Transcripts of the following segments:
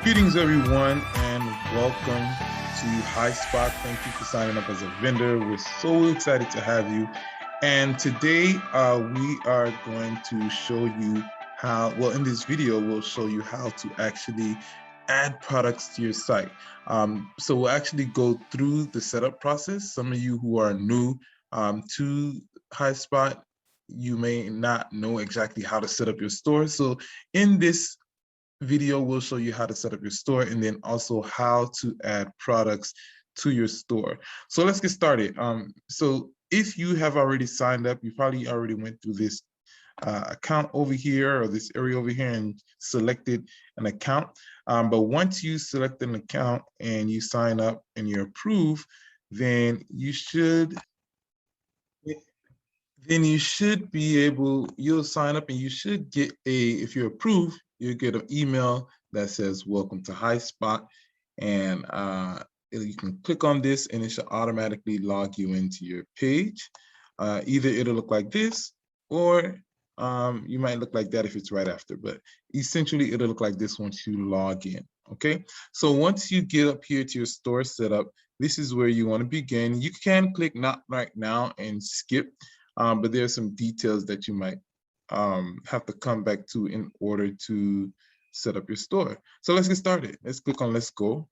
Greetings, everyone, and welcome to Haispot. Thank you for signing up as a vendor. We're so excited to have you. And today we are going to show you how, well, in this video, we'll show you how to actually add products to your site. So we'll actually go through the setup process. Some of you who are new to Haispot, you may not know exactly how to set up your store. So in this video will show you how to set up your store and then also how to add products to your store. So let's get started. So if you have already signed up, you probably already went through this account over here or this area over here and selected an account. But once you select an account and you sign up and you're approved, then you should be able, you'll sign up and you should get if you're approved, you'll get an email that says, welcome to Haispot. And you can click on this and it should automatically log you into your page. Either it'll look like this or you might look like that if it's right after, but essentially it'll look like this once you log in, okay? So once you get up here to your store setup, this is where you wanna begin. You can click not right now and skip, but there are some details that you might have to come back to in order to set up your store. So let's get started. Let's click on let's go.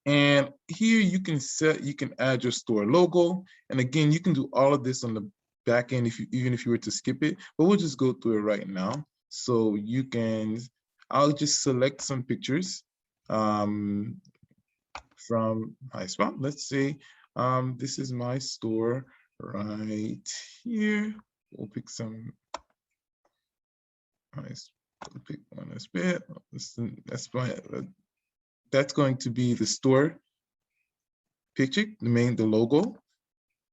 And here you can add your store logo. And again, you can do all of this on the back end even if you were to skip it, but we'll just go through it right now. So you can, I'll just select some pictures from Haispot. Let's say this is my store right here. We'll pick some nice. We'll pick one that's bad. That's going to be the store picture, the logo.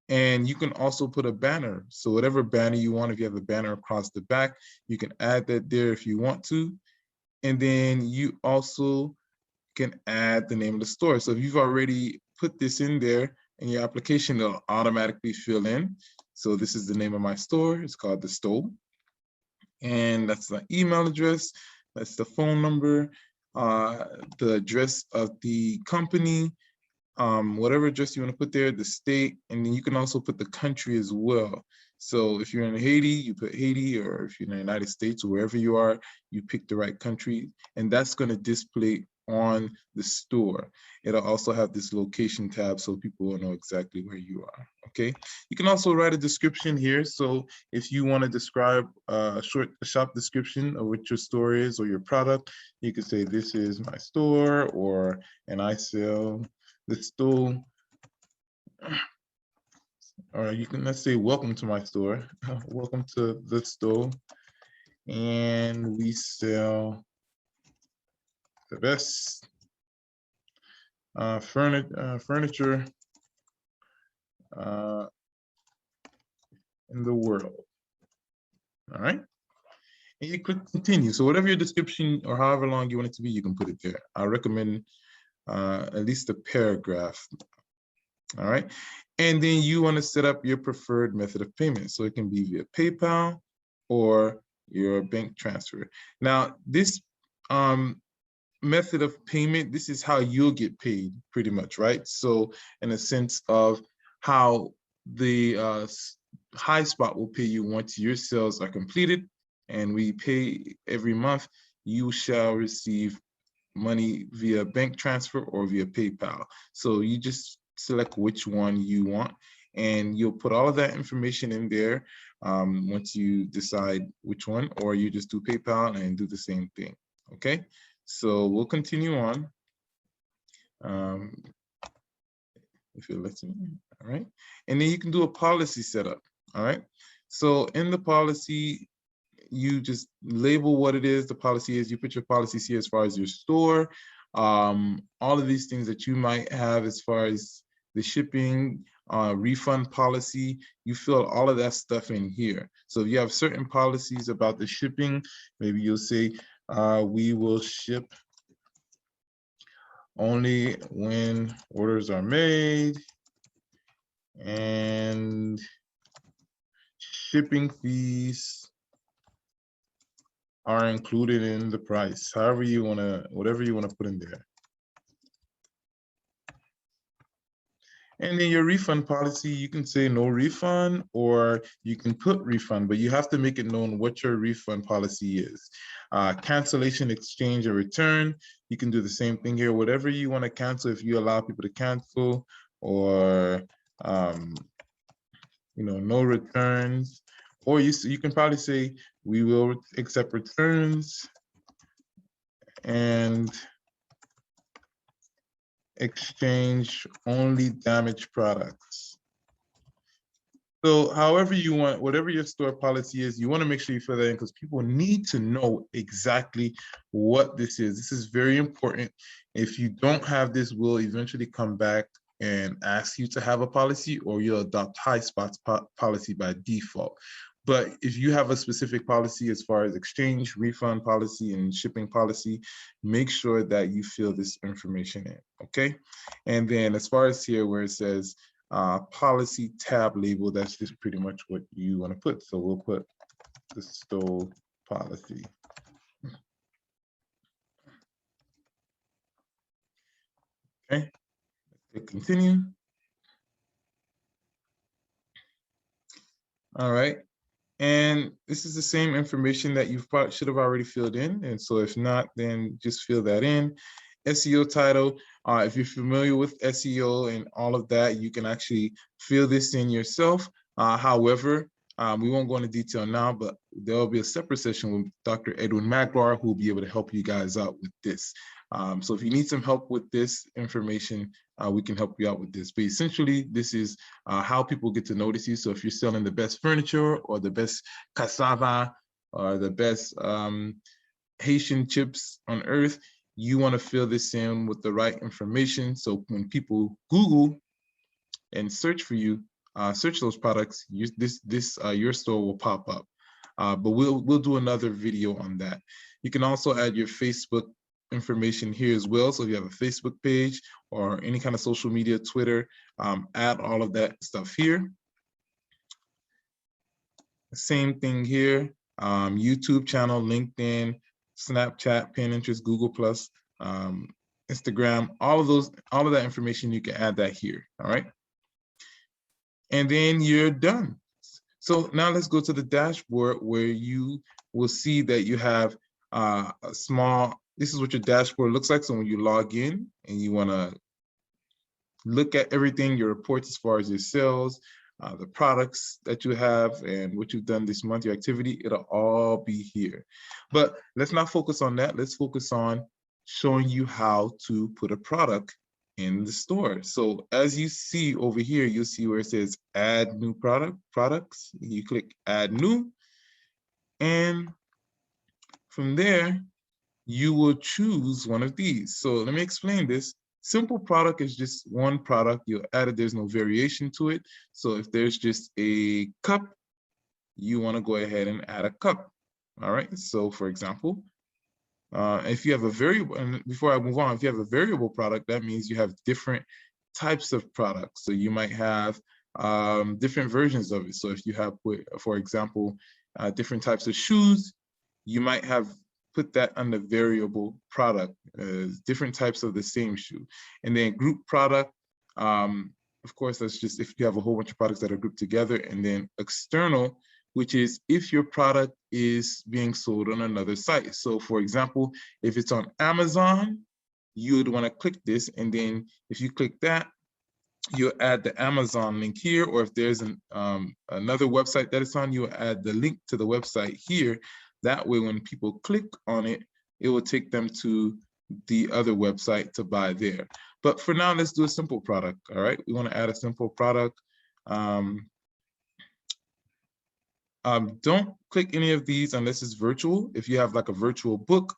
And you can also put a banner. So whatever banner you want, if you have a banner across the back, you can add that there if you want to. And then you also can add the name of the store. So if you've already put this in there in your application, it'll automatically fill in. So this is the name of my store. It's called The Store. And that's the email address. That's the phone number, the address of the company, whatever address you want to put there, the state, and then you can also put the country as well. So if you're in Haiti, you put Haiti, or if you're in the United States, or wherever you are, you pick the right country, and that's going to display on the store. It'll also have this location tab so people will know exactly where you are, okay? You can also write a description here. So if you want to describe a short shop description of what your store is or your product, you can say this is my store, and I sell the store, or you can, let's say, welcome to my store. Welcome to the store, and we sell the best furniture in the world. All right, and you click continue. So whatever your description or however long you want it to be, you can put it there. I recommend at least a paragraph. All right, and then you want to set up your preferred method of payment. So it can be via PayPal or your bank transfer. Now, this method of payment, this is how you'll get paid pretty much, right? So in a sense of how the Haispot will pay you once your sales are completed and we pay every month, you shall receive money via bank transfer or via PayPal. So you just select which one you want and you'll put all of that information in there once you decide which one, or you just do PayPal and do the same thing, okay? So we'll continue on. If it lets me, all right? And then you can do a policy setup, all right? So in the policy, you just label what it is, the policy is, you put your policies here as far as your store, all of these things that you might have as far as the shipping, refund policy, you fill all of that stuff in here. So if you have certain policies about the shipping, maybe you'll say, we will ship only when orders are made, and shipping fees are included in the price. However you want to, whatever you want to put in there. And then your refund policy, you can say no refund, or you can put refund, but you have to make it known what your refund policy is. Cancellation, exchange, or return, you can do the same thing here. Whatever you want to cancel, if you allow people to cancel, or no returns, or you can probably say we will accept returns and exchange only damaged products. So however you want, whatever your store policy is, you want to make sure you fill that in, because people need to know exactly what this is. This is very important. If you don't have this, we'll eventually come back and ask you to have a policy, or you'll adopt Haispot's policy by default. But if you have a specific policy as far as exchange, refund policy, and shipping policy, make sure that you fill this information in, okay? And then as far as here where it says policy tab label, that's just pretty much what you want to put. So we'll put the store policy. Okay, click continue. All right. And this is the same information that you should have already filled in. And so if not, then just fill that in. SEO title, if you're familiar with SEO and all of that, you can actually fill this in yourself. However, we won't go into detail now, but there'll be a separate session with Dr. Edwin Maglar, who will be able to help you guys out with this. So if you need some help with this information, we can help you out with this. But essentially, this is how people get to notice you. So if you're selling the best furniture, or the best cassava, or the best Haitian chips on earth, you want to fill this in with the right information. So when people Google and search for you, search those products, your store will pop up. But we'll do another video on that. You can also add your Facebook information here as well. So if you have a Facebook page or any kind of social media, Twitter, add all of that stuff here. Same thing here, YouTube channel, LinkedIn, Snapchat, Pinterest, Google+, Instagram, all of that information, you can add that here, all right? And then you're done. So now let's go to the dashboard, where you will see that you have a small, this is what your dashboard looks like. So when you log in and you want to look at everything, your reports as far as your sales, the products that you have, and what you've done this month, your activity, it'll all be here. But let's not focus on that. Let's focus on showing you how to put a product in the store. So as you see over here, you'll see where it says add new products. You click add new, and from there, you will choose one of these. So let me explain this. Simple product is just one product. You'll add it, there's no variation to it. So if there's just a cup, you want to go ahead and add a cup. All right, so for example, if you have a variable, and before I move on, if you have a variable product, that means you have different types of products. So you might have different versions of it. So if you have, for example, different types of shoes, you might have put that under variable product, different types of the same shoe. And then group product, of course, that's just if you have a whole bunch of products that are grouped together. And then external, which is if your product is being sold on another site. So for example, if it's on Amazon, you would want to click this. And then if you click that, you'll add the Amazon link here. Or if there's another website that it's on, you'll add the link to the website here. That way, when people click on it, it will take them to the other website to buy there. But for now, let's do a simple product, all right? We want to add a simple product. Don't click any of these unless it's virtual. If you have like a virtual book,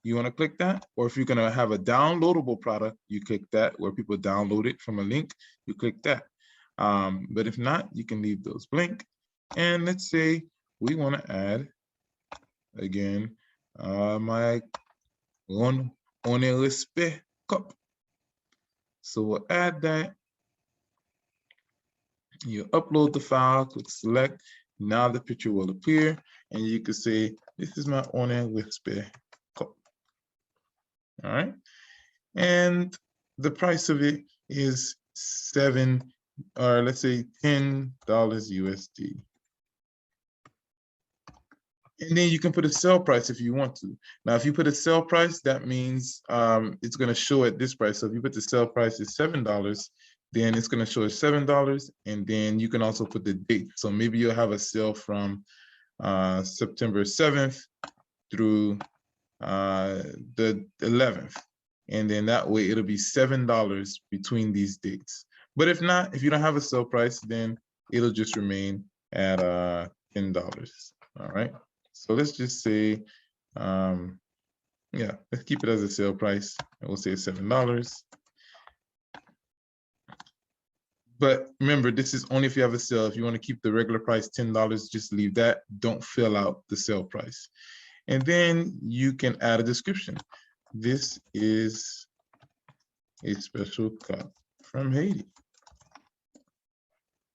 you want to click that. Or if you're going to have a downloadable product, you click that, where people download it from a link, you click that. But if not, you can leave those blank. And let's say we want to add, again, my on a respect cup. So we'll add that. You upload the file, click select, Now the picture will appear, and you could say, this is my One Whisper cup. All right. And the price of it is $7, or let's say $10 USD. And then you can put a sell price if you want to. Now, if you put a sell price, that means it's going to show at this price. So if you put the sell price is $7, then it's going to show as $7. And then you can also put the date. So maybe you'll have a sale from September 7th through the 11th. And then that way it'll be $7 between these dates. But if not, if you don't have a sell price, then it'll just remain at $10. All right. So let's just say, yeah, let's keep it as a sale price. And we'll say $7. But remember, this is only if you have a sale. If you want to keep the regular price $10, just leave that. Don't fill out the sale price. And then you can add a description. This is a special cup from Haiti.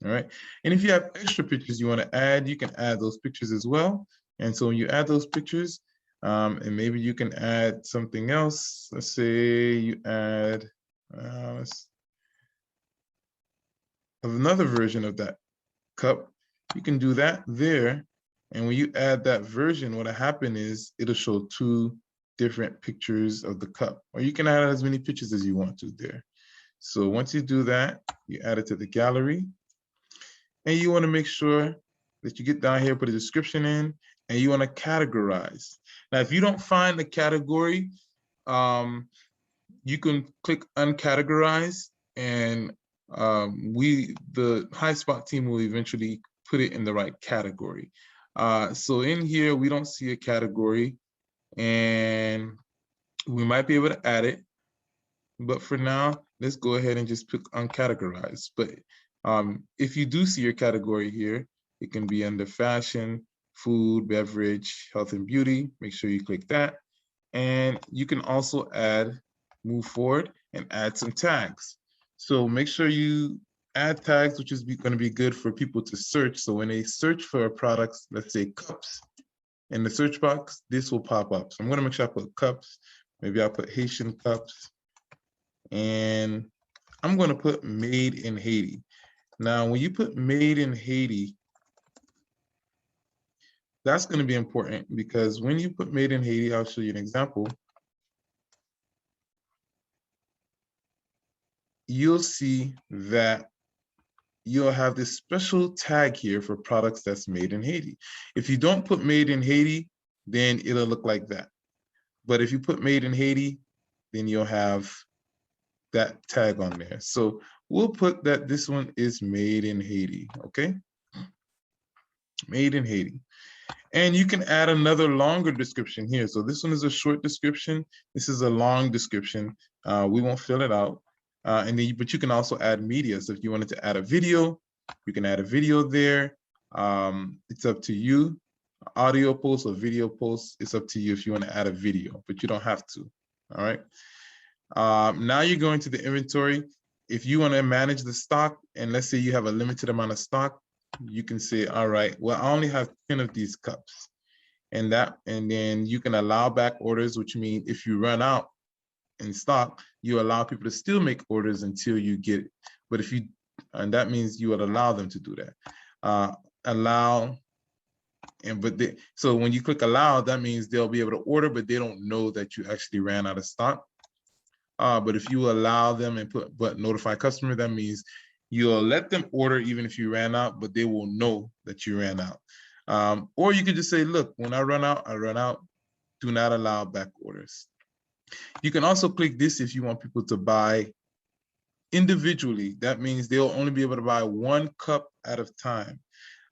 All right. And if you have extra pictures you want to add, you can add those pictures as well. And so when you add those pictures, and maybe you can add something else. Let's say you add another version of that cup. You can do that there. And when you add that version, what'll happen is it'll show 2 different pictures of the cup. Or you can add as many pictures as you want to there. So once you do that, you add it to the gallery. And you want to make sure that you get down here, put a description in, and you want to categorize. Now, if you don't find the category, you can click uncategorize, and the Haispot team will eventually put it in the right category. So in here, we don't see a category, and we might be able to add it. But for now, let's go ahead and just pick uncategorized. But if you do see your category here, it can be under fashion, food, beverage, health and beauty. Make sure you click that. And you can also move forward and add some tags. So make sure you add tags, which is going to be good for people to search. So when they search for products, let's say cups, in the search box, this will pop up. So I'm going to make sure I put cups. Maybe I'll put Haitian cups. And I'm going to put made in Haiti. Now, when you put made in Haiti, that's going to be important, because when you put made in Haiti, I'll show you an example. You'll see that you'll have this special tag here for products that's made in Haiti. If you don't put made in Haiti, then it'll look like that. But if you put made in Haiti, then you'll have that tag on there. So we'll put that this one is made in Haiti, okay? Made in Haiti. And you can add another longer description here. So this one is a short description. This is a long description. We won't fill it out. But you can also add media. So if you wanted to add a video, you can add a video there. It's up to you. Audio post or video post, it's up to you if you want to add a video, but you don't have to. All right. Now you're going to the inventory. If you want to manage the stock, and let's say you have a limited amount of stock, you can say, all right, well, I only have 10 of these cups. And then you can allow back orders, which means if you run out in stock, you allow people to still make orders until you get it. But and that means you would allow them to do that. So when you click allow, that means they'll be able to order, but they don't know that you actually ran out of stock. But if you allow them and but notify customer, that means you'll let them order even if you ran out, but they will know that you ran out. Or you could just say, look, when I run out, I run out. Do not allow back orders. You can also click this if you want people to buy individually. That means they'll only be able to buy 1 cup at a time.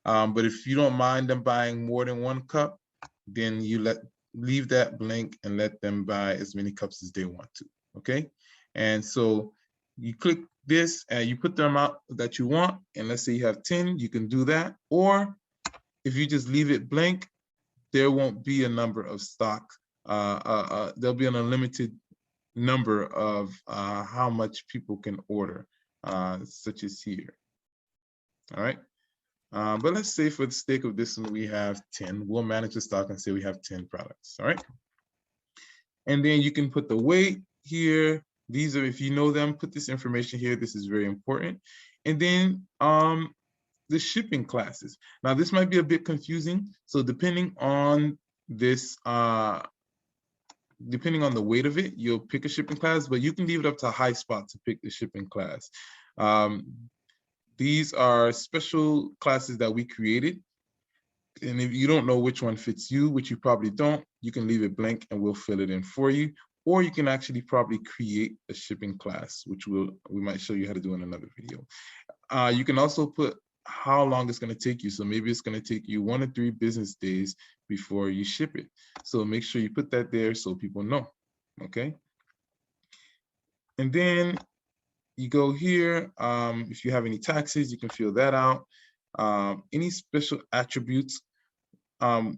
But if you don't mind them buying more than 1 cup, then you leave that blank and let them buy as many cups as they want to, okay? And so you click this and you put the amount that you want, and let's say you have 10, you can do that. Or if you just leave it blank, there won't be a number of stock. There'll be an unlimited number of how much people can order, such as here. All right. But let's say for the sake of this one, we have 10. We'll manage the stock and say we have 10 products, all right? And then you can put the weight here. These are, if you know them, put this information here. This is very important. And then the shipping classes. Now, this might be a bit confusing. So depending on this, depending on the weight of it, you'll pick a shipping class, but you can leave it up to Haispot to pick the shipping class. These are special classes that we created. And if you don't know which one fits you, which you probably don't, you can leave it blank and we'll fill it in for you. Or you can actually probably create a shipping class, which we might show you how to do in another video. You can also put how long it's going to take you. So maybe it's going to take you 1 to 3 business days before you ship it. So make sure you put that there so people know, okay? And then you go here. If you have any taxes, you can fill that out. Any special attributes,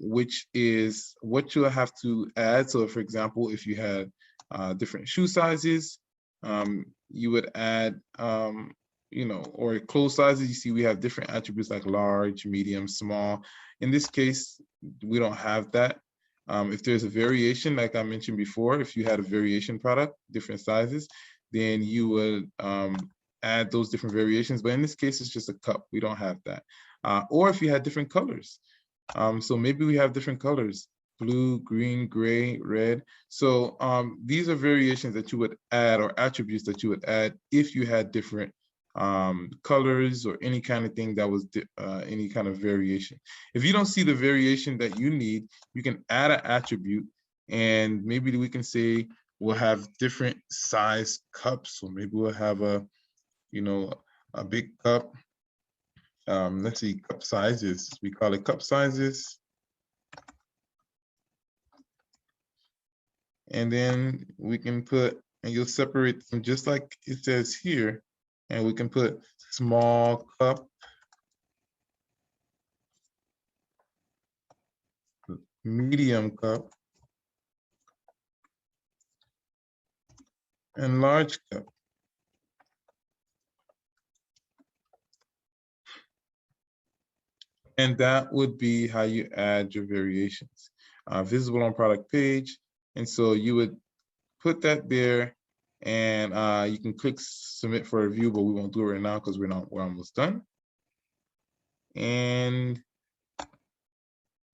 which is what you'll have to add. So for example, if you had different shoe sizes, you would add, or clothes sizes. You see we have different attributes like large, medium, small. In this case, we don't have that. If there's a variation, like I mentioned before, if you had a variation product, different sizes, then you would add those different variations. But in this case, it's just a cup. We don't have that. Or if you had different colors. So maybe we have different colors, blue, green, gray, red. So these are variations that you would add, or attributes that you would add if you had different colors or any kind of thing that was any kind of variation. If you don't see the variation that you need, you can add an attribute, and maybe we can say we'll have different size cups. So maybe we'll have a big cup. Let's see, cup sizes. We call it cup sizes. And then we can put, and you'll separate them just like it says here. And we can put small cup, medium cup, and large cup. And that would be how you add your variations. Visible on product page. And so you would put that there, and you can click submit for review, but we won't do it right now because we're almost done. And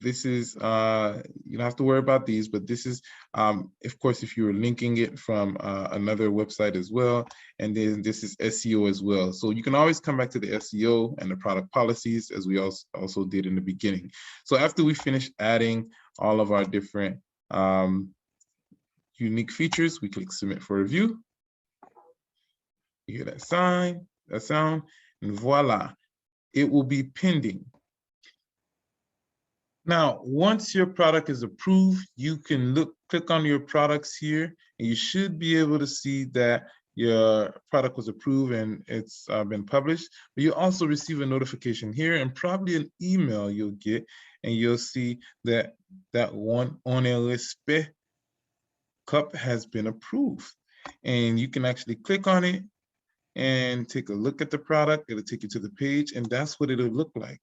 this is, you don't have to worry about these, but this is, of course, if you're linking it from another website as well, and then this is SEO as well. So you can always come back to the SEO and the product policies, as we also did in the beginning. So after we finish adding all of our different unique features, we click submit for review. You hear that sound, and voila, it will be pending. Now, once your product is approved, you can click on your products here, and you should be able to see that your product was approved and it's been published. But you also receive a notification here, and probably an email you'll get, and you'll see that one on el respect cup has been approved. And you can actually click on it and take a look at the product. It'll take you to the page, and that's what it'll look like.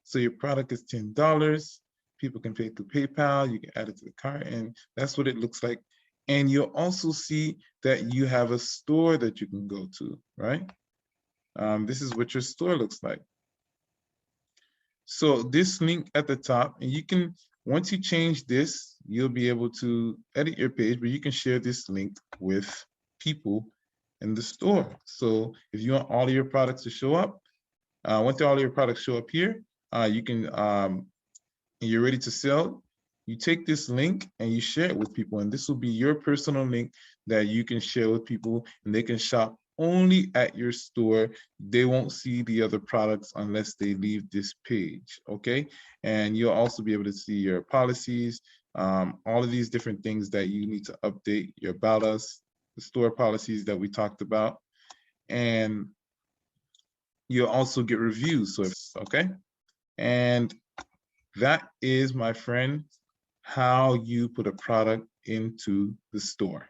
So your product is $10. People can pay through PayPal. You can add it to the cart, and that's what it looks like. And you'll also see that you have a store that you can go to, right? This is what your store looks like. So this link at the top, and you can, once you change this, you'll be able to edit your page, but you can share this link with people in the store. So if you want all of your products to show up, once all of your products show up here, you can, and you're ready to sell, you take this link and you share it with people. And this will be your personal link that you can share with people, and they can shop only at your store. They won't see the other products unless they leave this page, okay? And you'll also be able to see your policies, all of these different things that you need to update, your About Us, the store policies that we talked about. And you'll also get reviews, so okay? And that is, my friend, how you put a product into the store.